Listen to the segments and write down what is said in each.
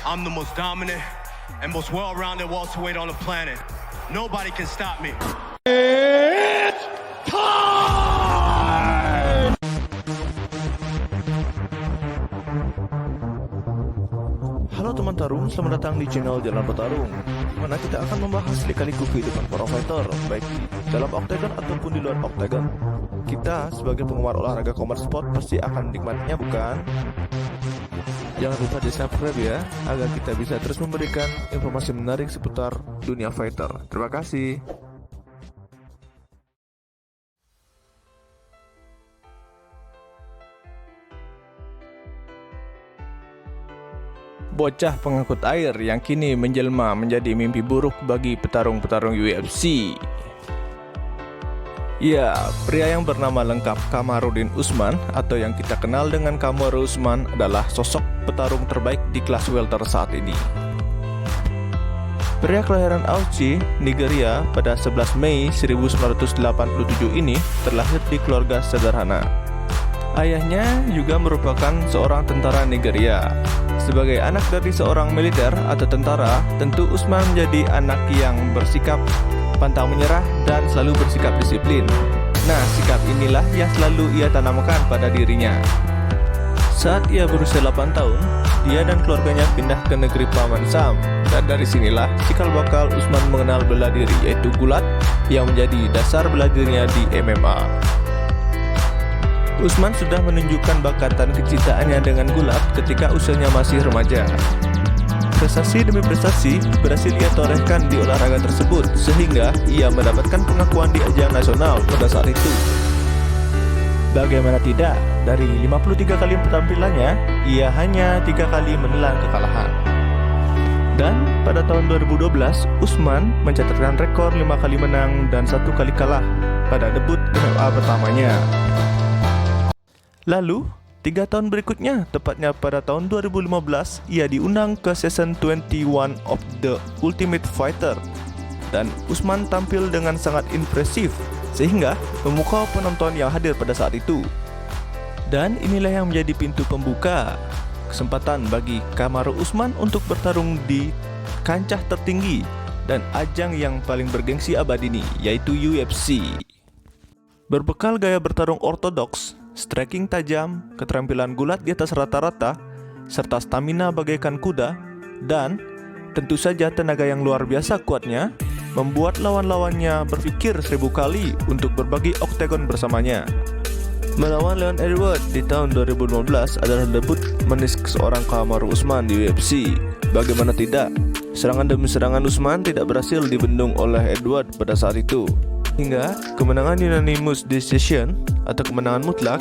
I'm the most dominant and most well-rounded welterweight on the planet. Nobody can stop me. It's time! Halo teman tarung, selamat datang di channel Jalan Bertarung, di mana kita akan membahas lika-liku kehidupan para fighter, baik dalam oktagon ataupun di luar oktagon. Kita sebagai penggemar olahraga combat sport pasti akan menikmatinya, bukan? Jangan lupa di subscribe ya, agar kita bisa terus memberikan informasi menarik seputar dunia fighter. Terima kasih. Bocah pengangkut air yang kini menjelma menjadi mimpi buruk bagi petarung-petarung UFC. Ya, pria yang bernama lengkap Kamaruddin Usman atau yang kita kenal dengan Kamaru Usman adalah sosok petarung terbaik di kelas welter saat ini. Pria kelahiran Auchi, Nigeria pada 11 Mei 1987 ini terlahir di keluarga sederhana. Ayahnya juga merupakan seorang tentara Nigeria. Sebagai anak dari seorang militer atau tentara, tentu Usman menjadi anak yang bersikap pantang menyerah dan selalu bersikap disiplin. Nah, sikap inilah yang selalu ia tanamkan pada dirinya. Saat ia berusia 8 tahun, dia dan keluarganya pindah ke negeri Paman Sam. Dan dari sinilah cikal bakal Usman mengenal bela diri, yaitu gulat, yang menjadi dasar bela dirinya di MMA. Usman sudah menunjukkan bakat dan kecintaannya dengan gulat ketika usianya masih remaja. Prestasi demi prestasi berhasil ia torehkan di olahraga tersebut, sehingga ia mendapatkan pengakuan di ajang nasional pada saat itu. Bagaimana tidak, dari 53 kali penampilannya, ia hanya 3 kali menelan kekalahan. Dan pada tahun 2012, Usman mencatatkan rekor 5 kali menang dan 1 kali kalah pada debut MMA pertamanya. Lalu, 3 tahun berikutnya, tepatnya pada tahun 2015, ia diundang ke season 21 of The Ultimate Fighter. Dan Usman tampil dengan sangat impresif, sehingga memukau penonton yang hadir pada saat itu. Dan inilah yang menjadi pintu pembuka kesempatan bagi Kamaru Usman untuk bertarung di kancah tertinggi dan ajang yang paling bergengsi abadi ini, yaitu UFC. Berbekal gaya bertarung ortodoks, striking tajam, keterampilan gulat di atas rata-rata, serta stamina bagaikan kuda, dan tentu saja tenaga yang luar biasa kuatnya, membuat lawan-lawannya berpikir 1000 kali untuk berbagi oktagon bersamanya. Melawan Leon Edwards di tahun 2015 adalah debut manis seorang Kamaru Usman di UFC. Bagaimana tidak, serangan demi serangan Usman tidak berhasil dibendung oleh Edwards pada saat itu, hingga kemenangan unanimous decision atau kemenangan mutlak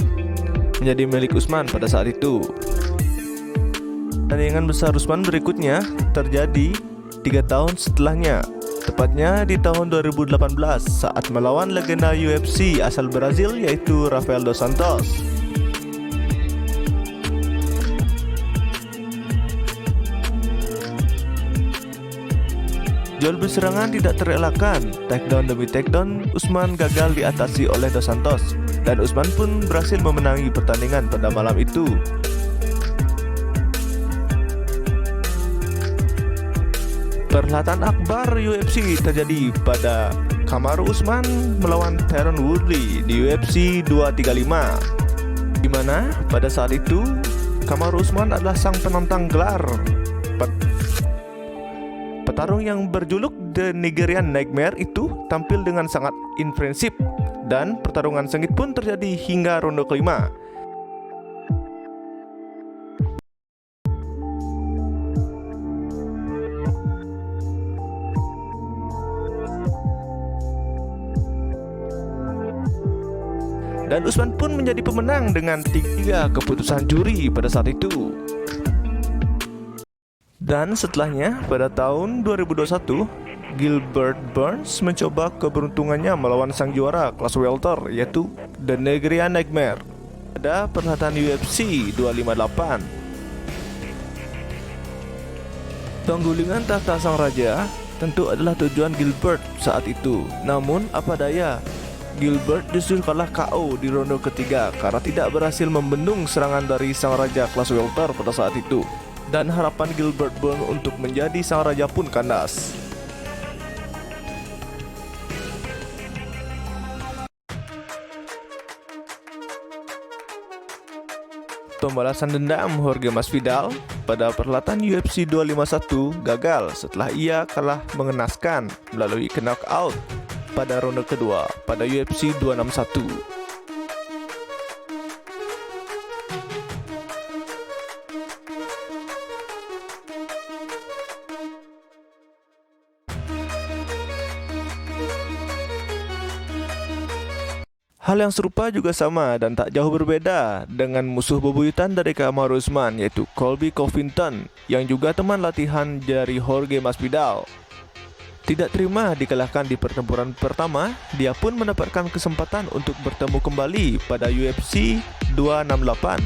menjadi milik Usman pada saat itu. Pertandingan besar Usman berikutnya terjadi 3 tahun setelahnya, tepatnya di tahun 2018 saat melawan legenda UFC asal Brazil, yaitu Rafael dos Santos. Jual beli serangan tidak terelakkan, takedown demi takedown Usman gagal diatasi oleh dos Santos, dan Usman pun berhasil memenangi pertandingan pada malam itu. Perhelatan akbar UFC terjadi pada Kamaru Usman melawan Tyron Woodley di UFC 235, di mana pada saat itu Kamaru Usman adalah sang penantang gelar. Petarung yang berjuluk The Nigerian Nightmare itu tampil dengan sangat impresif, dan pertarungan sengit pun terjadi hingga ronde kelima. Dan Usman pun menjadi pemenang dengan 3 keputusan juri pada saat itu. Dan setelahnya, pada tahun 2021, Gilbert Burns mencoba keberuntungannya melawan sang juara kelas welter, yaitu The Nigerian Nightmare, pada perhelatan UFC 258. Penggulingan tahta sang raja tentu adalah tujuan Gilbert saat itu. Namun apa daya, Gilbert justru kalah KO di ronde ketiga karena tidak berhasil membendung serangan dari sang raja kelas welter pada saat itu. dan harapan Gilbert Burns untuk menjadi sang raja pun kandas. Pembalasan dendam Jorge Masvidal pada perhelatan UFC 251 gagal setelah ia kalah mengenaskan melalui knockout pada ronde kedua pada UFC 261. Hal yang serupa juga sama dan tak jauh berbeda dengan musuh bebuyutan dari Kamaru Usman, yaitu Colby Covington yang juga teman latihan dari Jorge Masvidal. Tidak terima dikalahkan di pertempuran pertama, dia pun mendapatkan kesempatan untuk bertemu kembali pada UFC 268.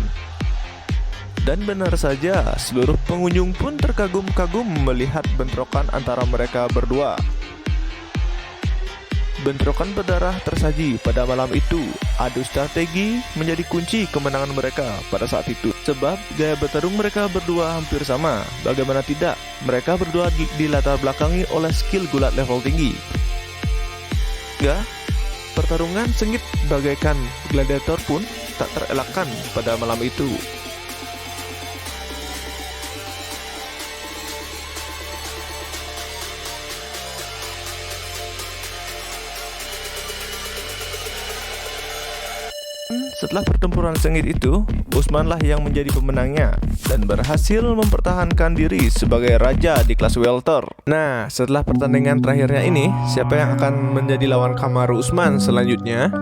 Dan benar saja, seluruh pengunjung pun terkagum-kagum melihat bentrokan antara mereka berdua. Bentrokan berdarah tersaji pada malam itu. Adu strategi menjadi kunci kemenangan mereka pada saat itu. Sebab gaya bertarung mereka berdua hampir sama. Bagaimana tidak, mereka berdua dilatar belakangi oleh skill gulat level tinggi. Ya, pertarungan sengit bagaikan gladiator pun tak terelakkan pada malam itu. Setelah pertempuran sengit itu, Usman lah yang menjadi pemenangnya dan berhasil mempertahankan diri sebagai raja di kelas welter. Nah, setelah pertandingan terakhirnya ini, siapa yang akan menjadi lawan Kamaru Usman selanjutnya?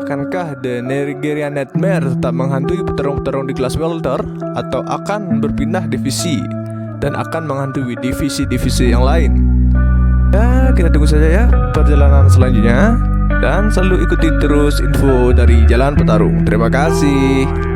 Akankah The Nigerian Nightmare tetap menghantui petarung-petarung di kelas welter atau akan berpindah divisi dan akan menghantui divisi-divisi yang lain? Ya, kita tunggu saja ya perjalanan selanjutnya. Dan selalu ikuti terus info dari Jalan Petarung. Terima kasih.